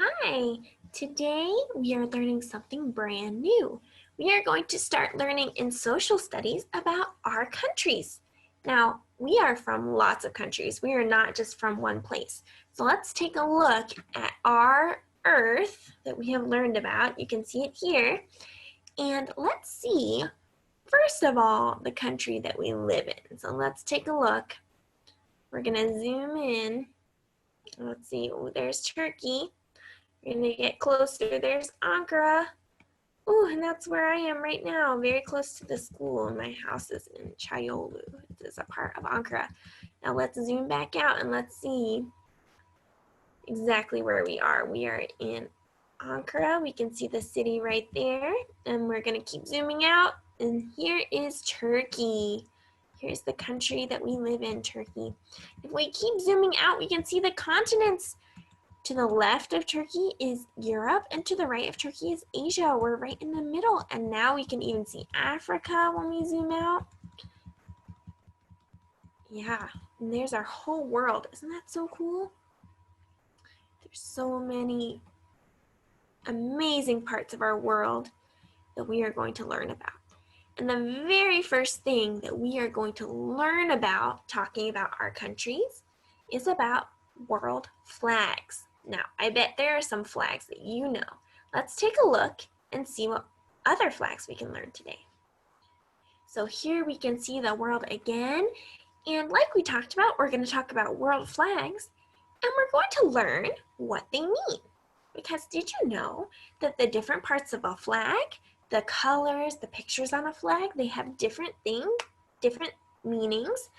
Hi, today we are learning something brand new. We are going to start learning in social studies about our countries. Now, we are from lots of countries. We are not just from one place. So let's take a look at our Earth that we have learned about. You can see it here. And let's see, first of all, the country that we live in. So let's take a look. We're going to zoom in. Let's see, oh, there's Turkey. We're going to get closer. There's Ankara. Ooh, and that's where I am right now, very close to the school. And my house is in Çayolu. It is a part of Ankara. Now let's zoom back out and let's see exactly where we are. We are in Ankara. We can see the city right there. And we're going to keep zooming out. And here is Turkey. Here's the country that we live in, Turkey. If we keep zooming out, we can see the continents. To the left of Turkey is Europe, and to the right of Turkey is Asia. We're right in the middle, and now we can even see Africa when we zoom out. Yeah, and there's our whole world. Isn't that so cool? There's so many amazing parts of our world that we are going to learn about. And the very first thing that we are going to learn about, talking about our countries, is about world flags. Now, I bet there are some flags that you know. Let's take a look and see what other flags we can learn today. So here we can see the world again. And like we talked about, we're going to talk about world flags. And we're going to learn what they mean. Because did you know that the different parts of a flag, the colors, the pictures on a flag, they have different things, different meanings,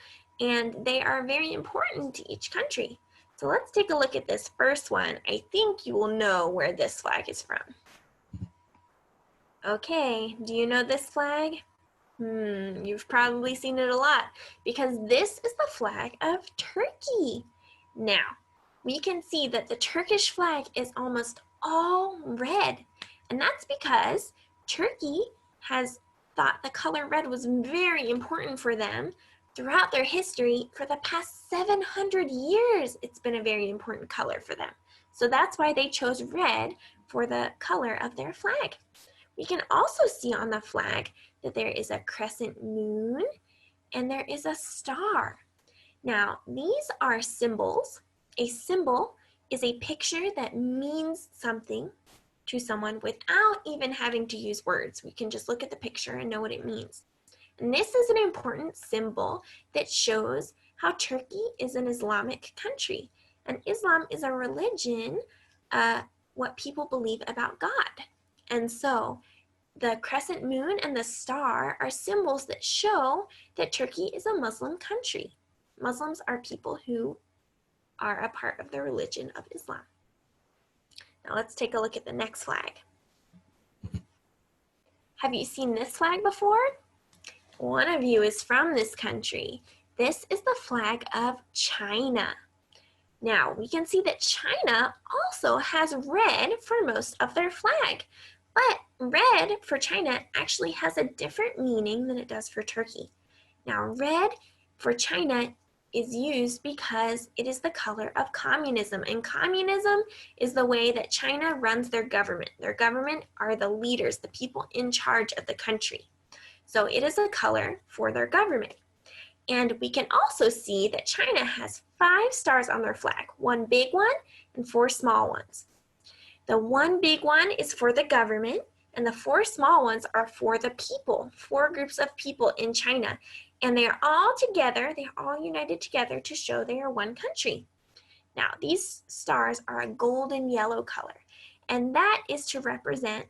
and they are very important to each country. So let's take a look at this first one. I think you will know where this flag is from. Okay, do you know this flag? You've probably seen it a lot because this is the flag of Turkey. Now, we can see that the Turkish flag is almost all red, and that's because Turkey has thought the color red was very important for them. Throughout their history, for the past 700 years, it's been a very important color for them. So that's why they chose red for the color of their flag. We can also see on the flag that there is a crescent moon and there is a star. Now, these are symbols. A symbol is a picture that means something to someone without even having to use words. We can just look at the picture and know what it means. And this is an important symbol that shows how Turkey is an Islamic country. And Islam is a religion, what people believe about God. And so the crescent moon and the star are symbols that show that Turkey is a Muslim country. Muslims are people who are a part of the religion of Islam. Now let's take a look at the next flag. Have you seen this flag before? One of you is from this country. This is the flag of China. Now, we can see that China also has red for most of their flag, but red for China actually has a different meaning than it does for Turkey. Now, red for China is used because it is the color of communism, and communism is the way that China runs their government. Their government are the leaders, the people in charge of the country. So it is a color for their government. And we can also see that China has 5 stars on their flag, 1 big one and 4 small ones. The 1 big one is for the government, and the 4 small ones are for the people, 4 groups of people in China. And they are all together, they are all united together to show they are one country. Now, these stars are a golden yellow color, and that is to represent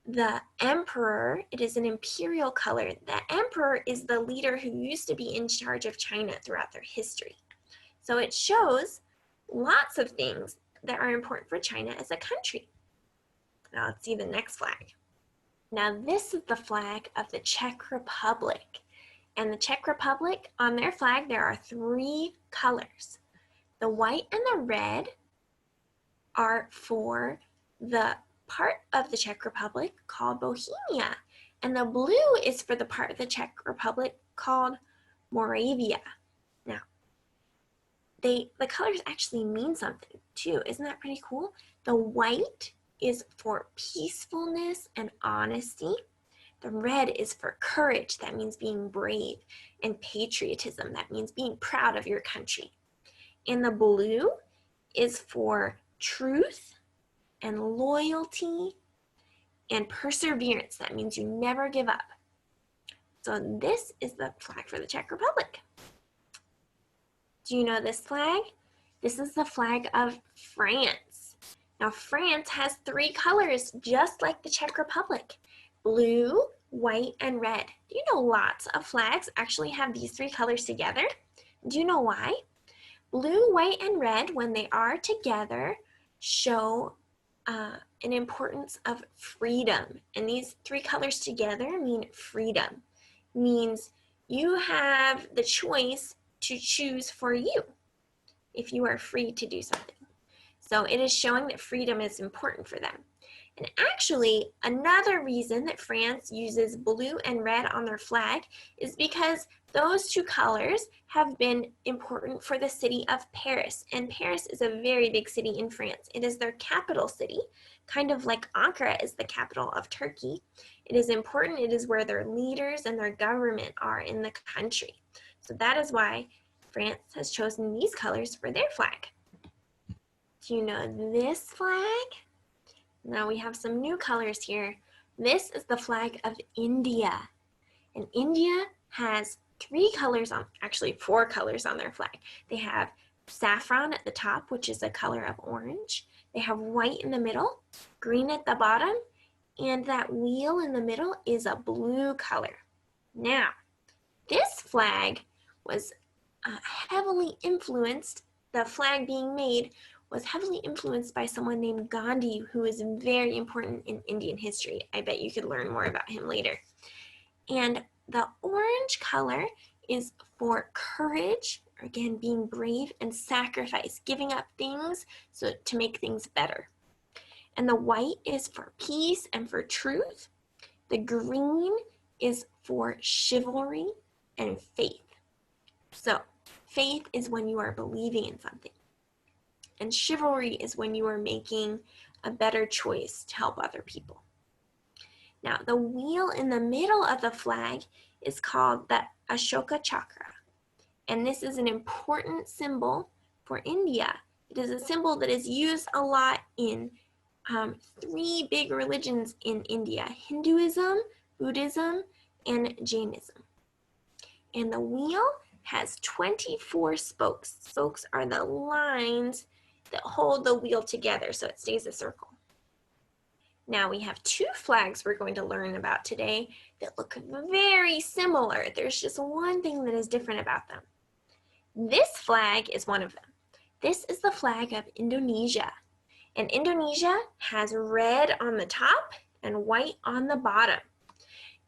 the emperor. It is an imperial color. The emperor is the leader who used to be in charge of China throughout their history. So it shows lots of things that are important for China as a country. Now let's see the next flag. Now this is the flag of the Czech Republic. And the Czech Republic, on their flag, there are 3 colors. The white and the red are for the part of the Czech Republic called Bohemia, and the blue is for the part of the Czech Republic called Moravia. Now, the colors actually mean something. too. Isn't that pretty cool? The white is for peacefulness and honesty. The red is for courage. That means being brave. And patriotism. That means being proud of your country. And the blue is for truth and loyalty and perseverance. That means you never give up. So this is the flag for the Czech Republic. Do you know this flag? This is the flag of France. Now France has 3 colors just like the Czech Republic: blue, white, and red. Do you know lots of flags actually have these 3 colors together? Do you know why? Blue, white, and red, when they are together, show an importance of freedom. And these 3 colors together mean freedom. Means you have the choice to choose for you if you are free to do something. So it is showing that freedom is important for them. And actually, another reason that France uses blue and red on their flag is because those 2 colors have been important for the city of Paris. And Paris is a very big city in France. It is their capital city, kind of like Ankara is the capital of Turkey. It is important. It is where their leaders and their government are in the country. So that is why France has chosen these colors for their flag. Do you know this flag? Now we have some new colors here. This is the flag of India. And India has 3 colors actually 4 colors on their flag. They have saffron at the top, which is a color of orange. They have white in the middle, green at the bottom, and that wheel in the middle is a blue color. Now, this flag was heavily influenced, the flag being made was heavily influenced by someone named Gandhi, who is very important in Indian history. I bet you could learn more about him later. And the orange color is for courage, again, being brave, and sacrifice, giving up things to make things better. And the white is for peace and for truth. The green is for chivalry and faith. So faith is when you are believing in something. And chivalry is when you are making a better choice to help other people. Now, the wheel in the middle of the flag is called the Ashoka Chakra. And this is an important symbol for India. It is a symbol that is used a lot in 3 big religions in India: Hinduism, Buddhism, and Jainism. And the wheel has 24 spokes. Spokes are the lines that hold the wheel together so it stays a circle. Now we have 2 flags we're going to learn about today that look very similar. There's just one thing that is different about them. This flag is one of them. This is the flag of Indonesia. And Indonesia has red on the top and white on the bottom.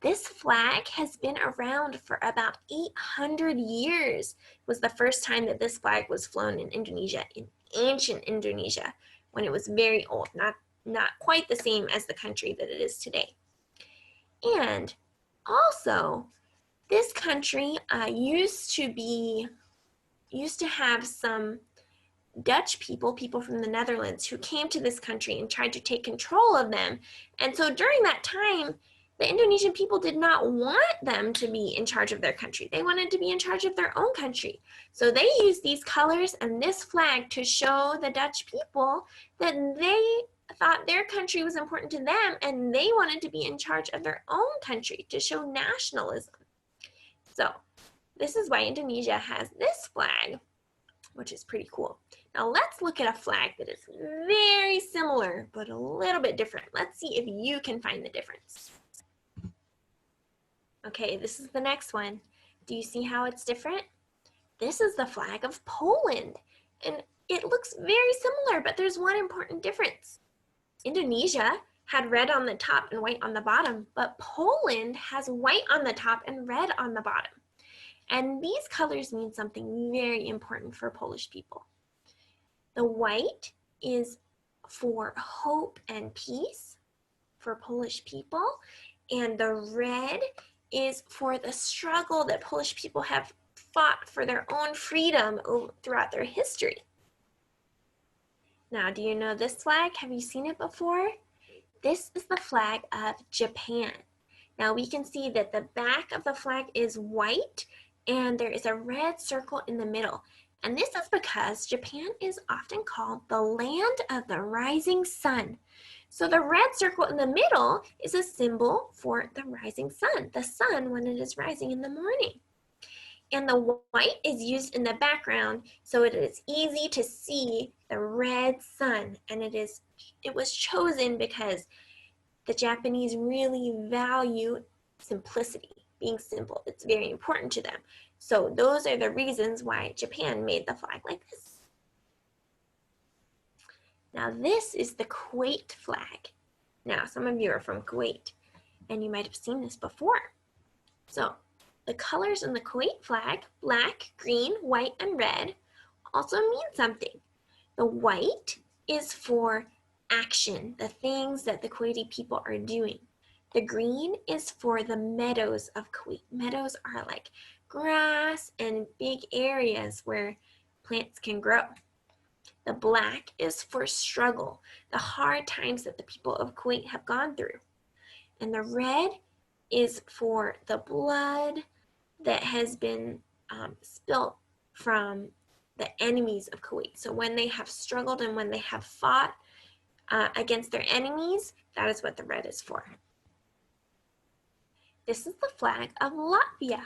This flag has been around for about 800 years. It was the first time that this flag was flown in Indonesia, in ancient Indonesia, when it was very old, not quite the same as the country that it is today. And also, this country used to have some Dutch people from the Netherlands, who came to this country and tried to take control of them. And so during that time, the Indonesian people did not want them to be in charge of their country. They wanted to be in charge of their own country. So they used these colors and this flag to show the Dutch people that they thought their country was important to them and they wanted to be in charge of their own country, to show nationalism. So this is why Indonesia has this flag, which is pretty cool. Now let's look at a flag that is very similar, but a little bit different. Let's see if you can find the difference. Okay, this is the next one. Do you see how it's different? This is the flag of Poland, and it looks very similar, but there's one important difference. Indonesia had red on the top and white on the bottom, but Poland has white on the top and red on the bottom. And these colors mean something very important for Polish people. The white is for hope and peace for Polish people, and the red is for the struggle that Polish people have fought for their own freedom throughout their history. Now, do you know this flag? Have you seen it before? This is the flag of Japan. Now we can see that the back of the flag is white and there is a red circle in the middle. And this is because Japan is often called the land of the rising sun. So the red circle in the middle is a symbol for the rising sun, the sun when it is rising in the morning. And the white is used in the background so it is easy to see the red sun. And it was chosen because the Japanese really value simplicity, being simple. It's very important to them. So those are the reasons why Japan made the flag like this. Now this is the Kuwait flag. Now some of you are from Kuwait and you might have seen this before. So the colors in the Kuwait flag, black, green, white, and red, also mean something. The white is for action, the things that the Kuwaiti people are doing. The green is for the meadows of Kuwait. Meadows are like grass and big areas where plants can grow. The black is for struggle, the hard times that the people of Kuwait have gone through. And the red is for the blood that has been spilt from the enemies of Kuwait. So when they have struggled and when they have fought against their enemies, that is what the red is for. This is the flag of Latvia.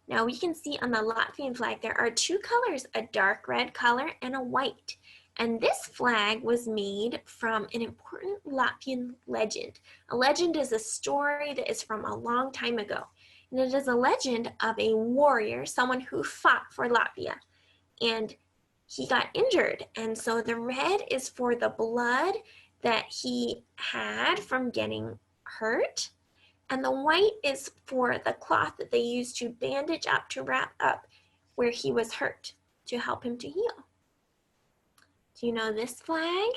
Now we can see on the Latvian flag there are two colors, a dark red color and a white. And this flag was made from an important Latvian legend. A legend is a story that is from a long time ago. And it is a legend of a warrior, someone who fought for Latvia. And he got injured. And so the red is for the blood that he had from getting hurt. And the white is for the cloth that they used to bandage up, to wrap up where he was hurt, to help him to heal. Do you know this flag?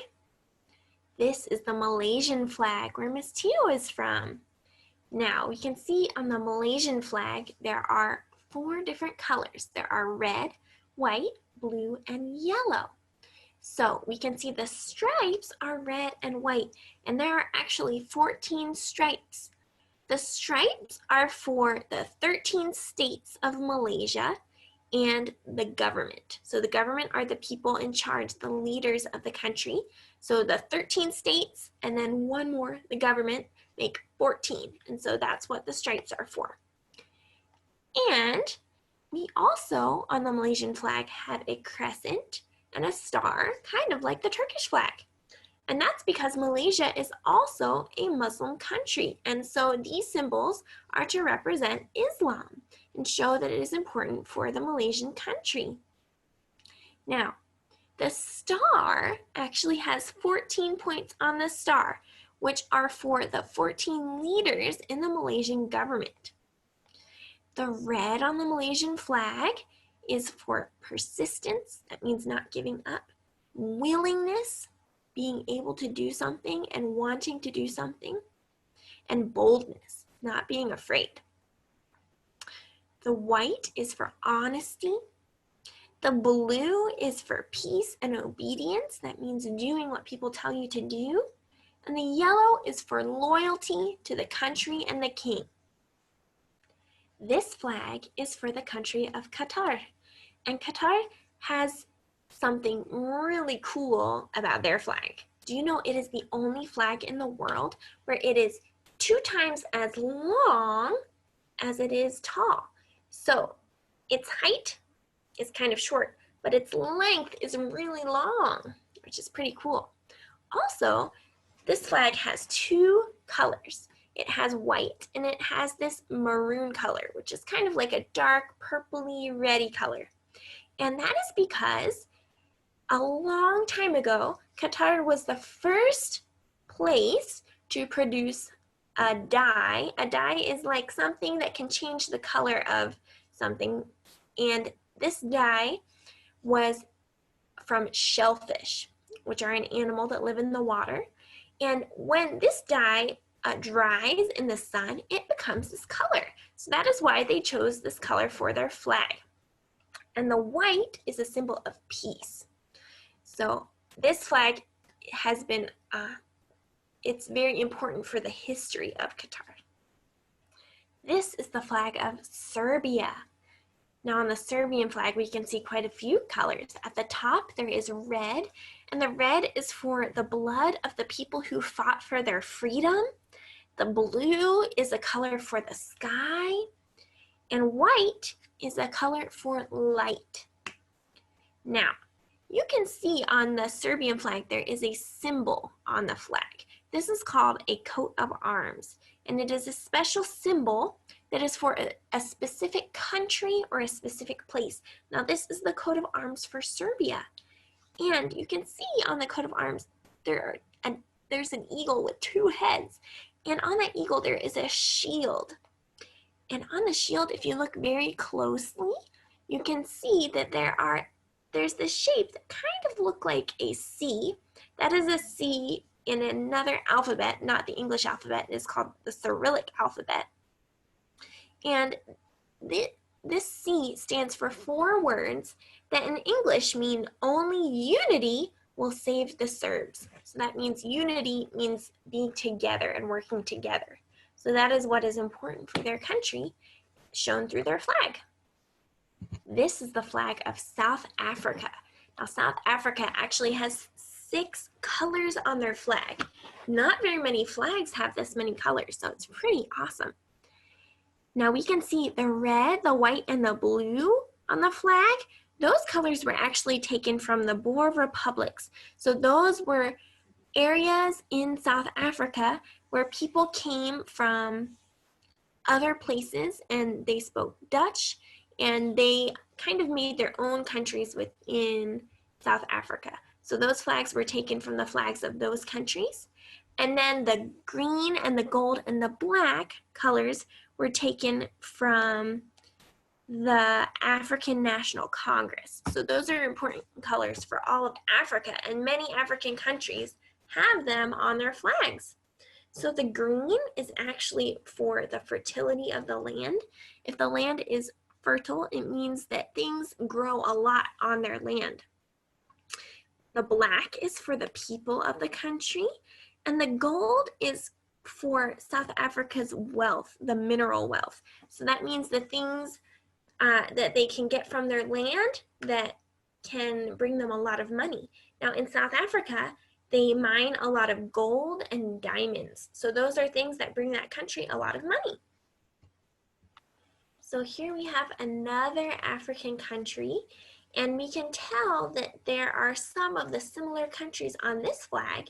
This is the Malaysian flag, where Miss Tio is from. Now, we can see on the Malaysian flag, there are 4 different colors. There are red, white, blue, and yellow. So we can see the stripes are red and white, and there are actually 14 stripes. The stripes are for the 13 states of Malaysia and the government. So the government are the people in charge, the leaders of the country. So the 13 states and then one more, the government, make 14. And so that's what the stripes are for. And we also, on the Malaysian flag, have a crescent and a star, kind of like the Turkish flag. And that's because Malaysia is also a Muslim country. And so these symbols are to represent Islam and show that it is important for the Malaysian country. Now, the star actually has 14 points on the star, which are for the 14 leaders in the Malaysian government. The red on the Malaysian flag is for persistence, that means not giving up, willingness, being able to do something and wanting to do something, and boldness, not being afraid. The white is for honesty. The blue is for peace and obedience, that means doing what people tell you to do. And the yellow is for loyalty to the country and the king. This flag is for the country of Qatar. And Qatar has something really cool about their flag. Do you know it is the only flag in the world where it is 2 times as long as it is tall? So its height is kind of short, but its length is really long, which is pretty cool. Also, this flag has 2 colors. It has white and it has this maroon color, which is kind of like a dark purpley reddy color. And that is because a long time ago, Qatar was the first place to produce a dye. A dye is like something that can change the color of something. And this dye was from shellfish, which are an animal that live in the water. And when this dye dries in the sun, it becomes this color. So that is why they chose this color for their flag. And the white is a symbol of peace. So this flag has been, it's very important for the history of Qatar. This is the flag of Serbia. Now on the Serbian flag, we can see quite a few colors. At the top, there is red, and the red is for the blood of the people who fought for their freedom. The blue is a color for the sky, and white is a color for light. Now, you can see on the Serbian flag, there is a symbol on the flag. This is called a coat of arms, and it is a special symbol that is for a specific country or a specific place. Now, this is the coat of arms for Serbia, and you can see on the coat of arms, there's an eagle with two heads, and on that eagle, there is a shield. And on the shield, if you look very closely, you can see that there's this shape that kind of look like a C. That is a C in another alphabet, not the English alphabet. It's called the Cyrillic alphabet. And this C stands for 4 words that in English mean only unity will save the Serbs. So that means unity means being together and working together. So that is what is important for their country, shown through their flag. This is the flag of South Africa. Now, South Africa actually has 6 colors on their flag. Not very many flags have this many colors, so it's pretty awesome. Now we can see the red, the white, and the blue on the flag. Those colors were actually taken from the Boer republics. So those were areas in South Africa where people came from other places and they spoke Dutch, and they kind of made their own countries within South Africa. So those flags were taken from the flags of those countries. And then the green and the gold and the black colors were taken from the African National Congress. So those are important colors for all of Africa, and many African countries have them on their flags. So the green is actually for the fertility of the land. If the land is fertile, it means that things grow a lot on their land. The black is for the people of the country, and the gold is for South Africa's wealth, the mineral wealth. So that means the things that they can get from their land that can bring them a lot of money. Now in South Africa, they mine a lot of gold and diamonds. So those are things that bring that country a lot of money. So here we have another African country, and we can tell that there are some of the similar countries on this flag,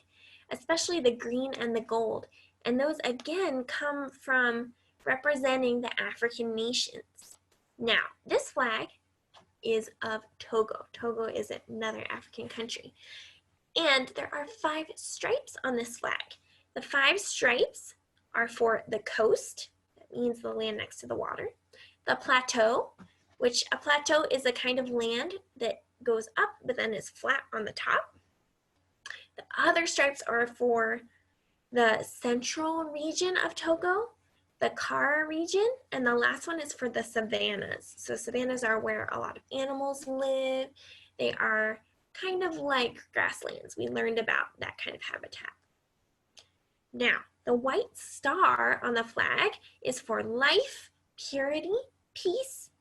especially the green and the gold. And those again come from representing the African nations. Now, this flag is of Togo. Togo is another African country. And there are 5 stripes on this flag. The 5 stripes are for the coast, that means the land next to the water. The plateau, which a plateau is a kind of land that goes up but then is flat on the top. The other stripes are for the central region of Togo, the Kara region, and the last one is for the savannas. So savannas are where a lot of animals live. They are kind of like grasslands. We learned about that kind of habitat. Now, the white star on the flag is for life, purity, peace,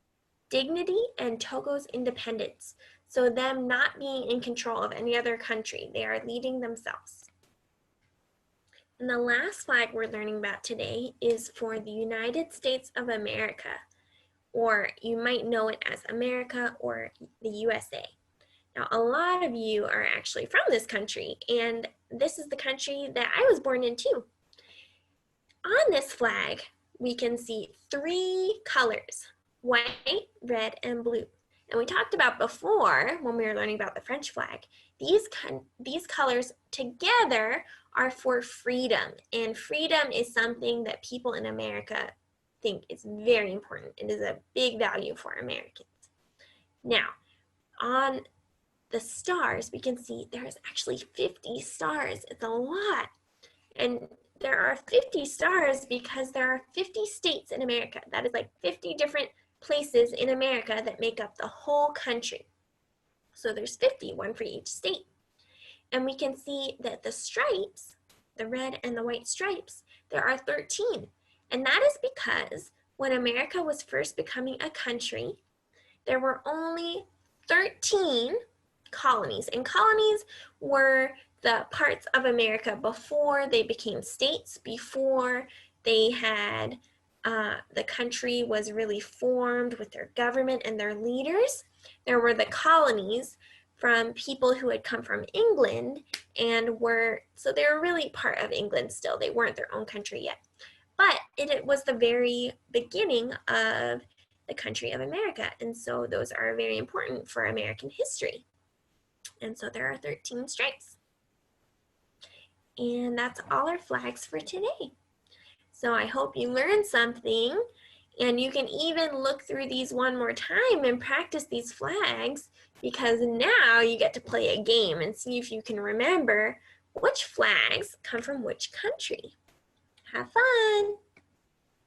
dignity, and Togo's independence. So them not being in control of any other country. They are leading themselves. And the last flag we're learning about today is for the United States of America, or you might know it as America or the USA. Now, a lot of you are actually from this country, and this is the country that I was born in too. On this flag, we can see 3 colors, white, red, and blue. And we talked about before, when we were learning about the French flag, these colors together are for freedom. And freedom is something that people in America think is very important. It is a big value for Americans. Now, on the stars, we can see there's actually 50 stars. It's a lot. And there are 50 stars because there are 50 states in America. That is like 50 different places in America that make up the whole country. So there's 50, one for each state. And we can see that the stripes, the red and the white stripes, there are 13. And that is because when America was first becoming a country, there were only 13 colonies. And colonies were the parts of America before they became states, before they had the country was really formed with their government and their leaders. There were the colonies from people who had come from England and so they were really part of England still. They weren't their own country yet. But it was the very beginning of the country of America. And so those are very important for American history. And so there are 13 stripes. And that's all our flags for today. So I hope you learned something, and you can even look through these one more time and practice these flags, because now you get to play a game and see if you can remember which flags come from which country. Have fun!